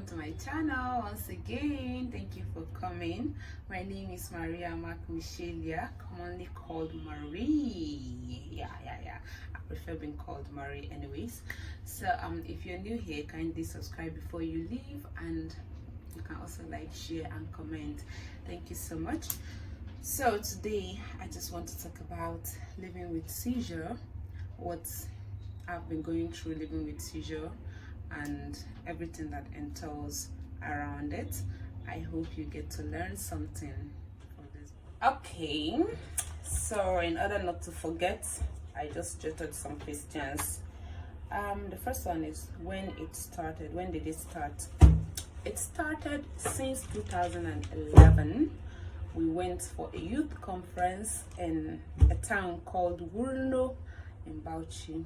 to my channel once again. Thank you for coming. My name is Maria Mark Michelia, commonly called Marie. Yeah. I prefer being called Marie anyways. So if you're new here, kindly subscribe before you leave, and you can also like, share and comment. Thank you so much. So today I just want to talk about living with seizure, what I've been going through living with seizure, and everything that entails around it. I hope you get to learn something from this. Okay, so in order not to forget, I just jotted some questions. The first one is when it started. When did it start? It started since 2011. We went for a youth conference in a town called Wurno in Bauchi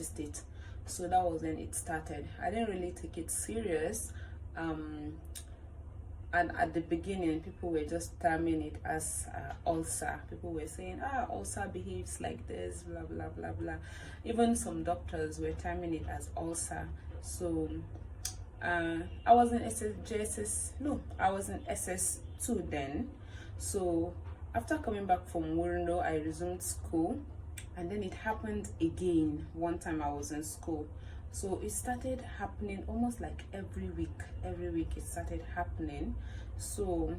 State. So that was when it started. I didn't really take it serious, and at the beginning people were just terming it as ulcer. People were saying, ulcer behaves like this, blah blah blah blah. Even some doctors were terming it as ulcer. So I was in I was in SS2 then. So after coming back from Wurno, I resumed school. And then it happened again one time I was in school. So it started happening almost like every week it started happening. So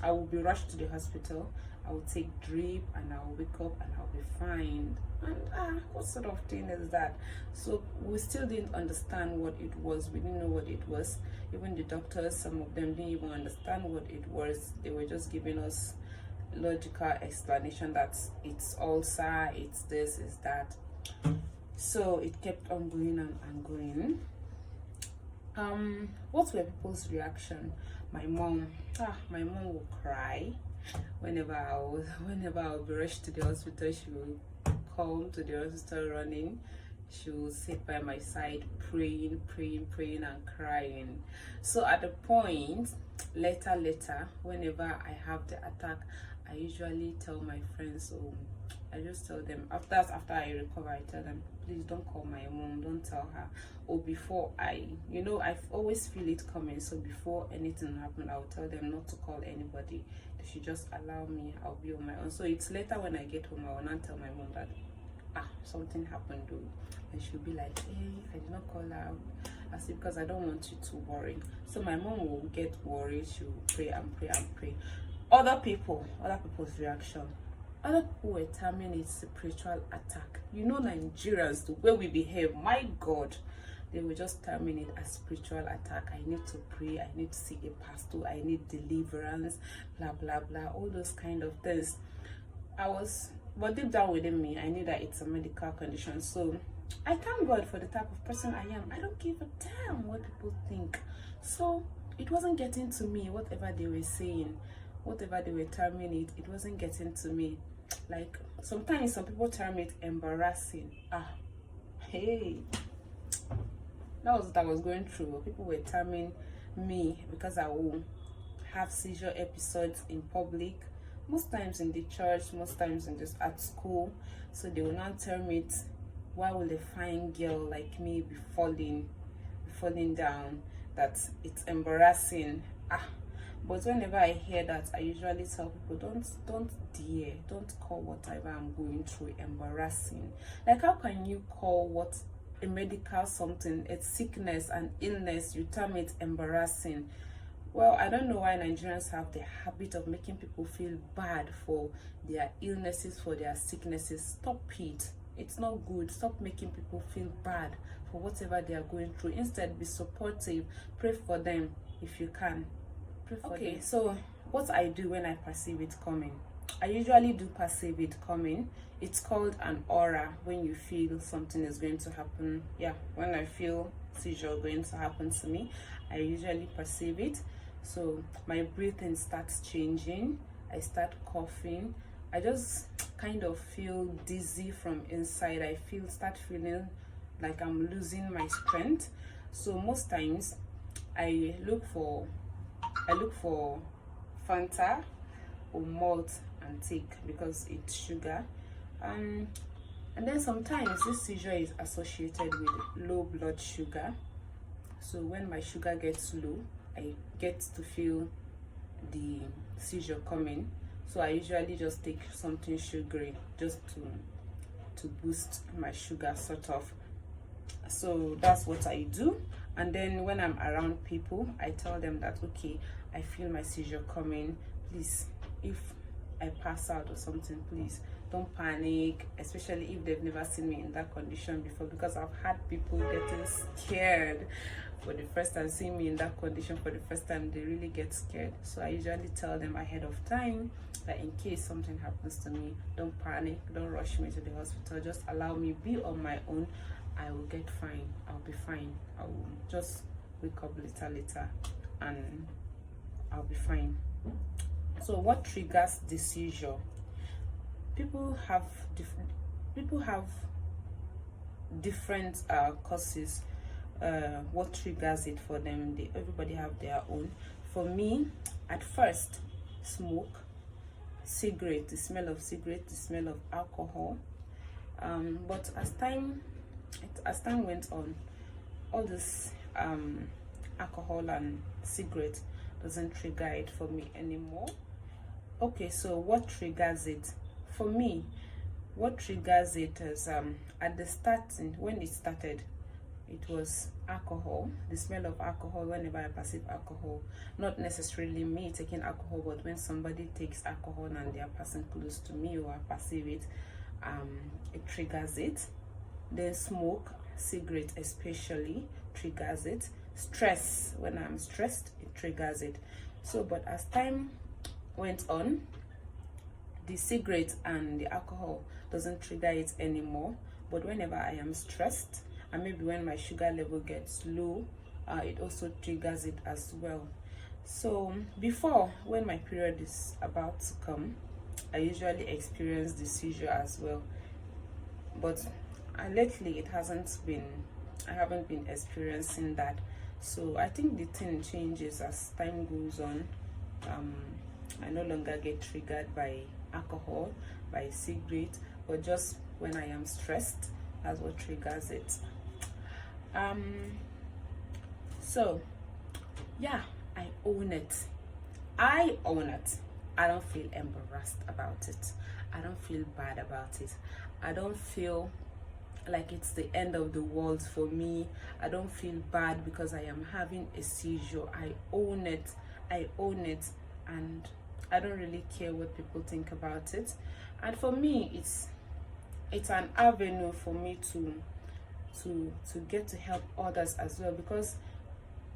I will be rushed to the hospital. I will take drip and I will wake up and I'll be fine. And what sort of thing is that? So we still didn't understand what it was. We didn't know what it was. Even the doctors, some of them didn't even understand what it was. They were just giving us logical explanation that it's ulcer, it's this, it's that. So it kept on going and going. What were people's reaction? My mom will cry whenever I would be rushed to the hospital. She will come to the hospital running. She will sit by my side praying and crying. So at the point later, whenever I have the attack, I usually tell my friends, I just tell them after I recover, I tell them, please don't call my mom, don't tell her. Or before I always feel it coming, so before anything happens, I'll tell them not to call anybody. They should just allow me, I'll be on my own. So it's later when I get home, I will not tell my mom that something happened though. And she'll be like, hey, I did not call her. I said, because I don't want you to worry. So my mom will get worried. She will pray and pray. Other people's reaction. Other people were terming it spiritual attack. You know, Nigerians, the way we behave, my God, they were just terming it as spiritual attack. I need to pray, I need to see a pastor, I need deliverance, blah blah blah, all those kind of things. But deep down within me, I knew that it's a medical condition. So I thank God for the type of person I am. I don't give a damn what people think. So it wasn't getting to me. Whatever they were saying, whatever they were terming it wasn't getting to me. Like sometimes some people term it embarrassing. Hey, that was what I was going through. People were terming me because I will have seizure episodes in public, most times in the church, most times in just at school. So they will not term it, why will a fine girl like me be falling down, that it's embarrassing. But whenever I hear that, I usually tell people, don't call whatever I'm going through embarrassing. Like, how can you call what a medical something, a sickness, an illness, you term it embarrassing? Well, I don't know why Nigerians have the habit of making people feel bad for their illnesses, for their sicknesses. Stop it. It's not good. Stop making people feel bad for whatever they are going through. Instead, be supportive. Pray for them if you can. Okay, so what I do when I perceive it coming, I usually do perceive it coming. It's called an aura. When you feel something is going to happen, when I feel seizure going to happen to me, I usually perceive it. So my breathing starts changing, I start coughing, I just kind of feel dizzy from inside. I start feeling like I'm losing my strength. So most times I look for Fanta or malt and take, because it's sugar. And then sometimes this seizure is associated with low blood sugar. So when my sugar gets low, I get to feel the seizure coming. So I usually just take something sugary just to boost my sugar, sort of. So that's what I do. And then when I'm around people, I tell them that, okay, I feel my seizure coming. Please, if I pass out or something, please don't panic, especially if they've never seen me in that condition before, because I've had people getting scared for the first time, seeing me in that condition for the first time. They really get scared. So I usually tell them ahead of time that in case something happens to me, don't panic, don't rush me to the hospital, just allow me be on my own. I will get fine, I'll be fine. I will just wake up later and I'll be fine. So what triggers the seizure? People have different causes. What triggers it for them? Everybody have their own. For me, at first, smoke, cigarette, the smell of cigarette, the smell of alcohol. But as time went on, all this alcohol and cigarette doesn't trigger it for me anymore. Okay, so what triggers it? For me, what triggers it is at the starting, when it started, it was alcohol, the smell of alcohol. Whenever I perceive alcohol, not necessarily me taking alcohol, but when somebody takes alcohol and they are passing close to me or I perceive it, it triggers it. Then smoke, cigarette especially, triggers it. Stress, when I'm stressed, it triggers it. So but as time went on, the cigarette and the alcohol doesn't trigger it anymore. But whenever I am stressed, and maybe when my sugar level gets low, it also triggers it as well. So before, when my period is about to come, I usually experience the seizure as well. But lately I haven't been experiencing that. So I think the thing changes as time goes on. I no longer get triggered by alcohol, by cigarette, but just when I am stressed, that's what triggers it. So yeah, I own it. I don't feel embarrassed about it. I don't feel bad about it. I don't feel like it's the end of the world for me. I don't feel bad because I am having a seizure. I own it, and I don't really care what people think about it. And for me, it's an avenue for me to get to help others as well, because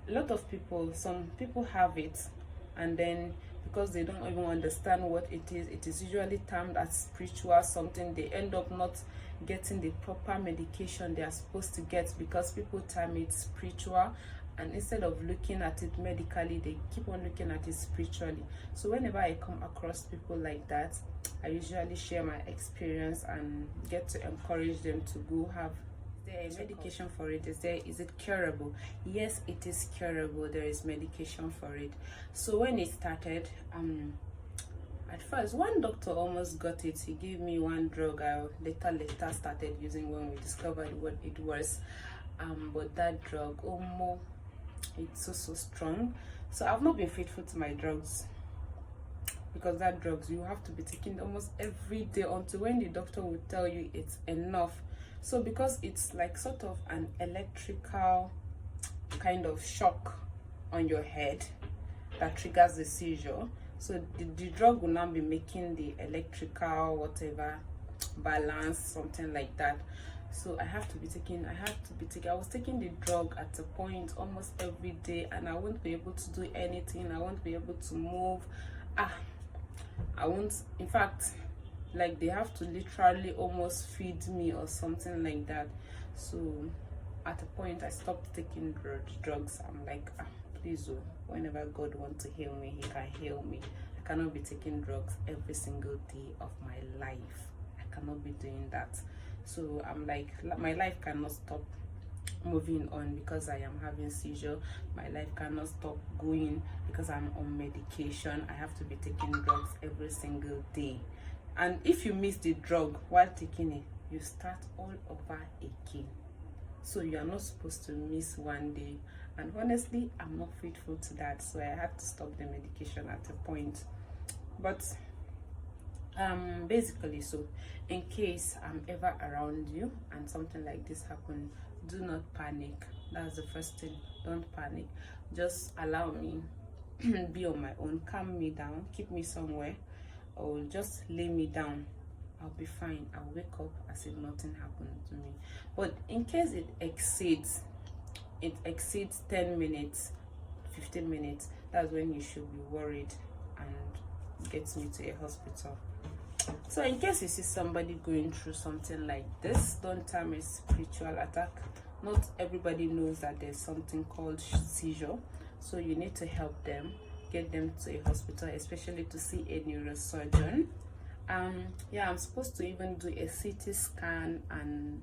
a lot of people, some people have it, and then because they don't even understand what it is usually termed as spiritual something. They end up not getting the proper medication they are supposed to get because people term it spiritual, and instead of looking at it medically, they keep on looking at it spiritually. So whenever I come across people like that, I usually share my experience and get to encourage them to go have medication for it. Is it curable? Yes, it is curable. There is medication for it. So when it started, at first one doctor almost got it. He gave me one drug I later started using when we discovered what it was. But that drug, it's so strong. So I've not been faithful to my drugs, because that drugs you have to be taking almost every day until when the doctor will tell you it's enough. So because it's like sort of an electrical kind of shock on your head that triggers the seizure, so the drug will now be making the electrical whatever balance, something like that. So I was taking the drug at a point almost every day, and I won't be able to do anything. I won't be able to move. I won't, in fact, like they have to literally almost feed me or something like that. So at a point I stopped taking drugs. I'm like, please, whenever God wants to heal me, he can heal me. I cannot be taking drugs every single day of my life. I cannot be doing that. So I'm like, my life cannot stop moving on because I am having seizure. My life cannot stop going because I'm on medication. I have to be taking drugs every single day. And if you miss the drug while taking it, you start all over again. so you are not supposed to miss one day. And honestly, I'm not faithful to that, so I had to stop the medication at a point. But basically, so in case I'm ever around you and something like this happen, do not panic. That's the first thing. Don't panic. Just allow me be on my own, calm me down, keep me somewhere, or just lay me down. I'll be fine. I'll wake up as if nothing happened to me. But in case it exceeds 10 minutes, 15 minutes, that's when you should be worried and get me to a hospital. So in case you see somebody going through something like this, don't tell me spiritual attack. Not everybody knows that there's something called seizure, so you need to help them, get them to a hospital, especially to see a neurosurgeon. Yeah, I'm supposed to even do a CT scan, and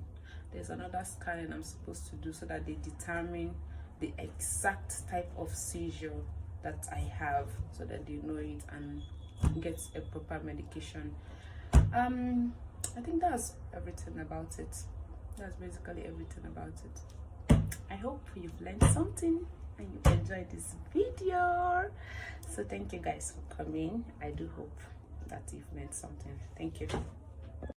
there's another scanning I'm supposed to do so that they determine the exact type of seizure that I have, so that they know it and get a proper medication. I think that's everything about it. That's basically everything about it. I hope you've learned something and you enjoyed this video. So thank you guys for coming. I do hope that you've learned something. Thank you.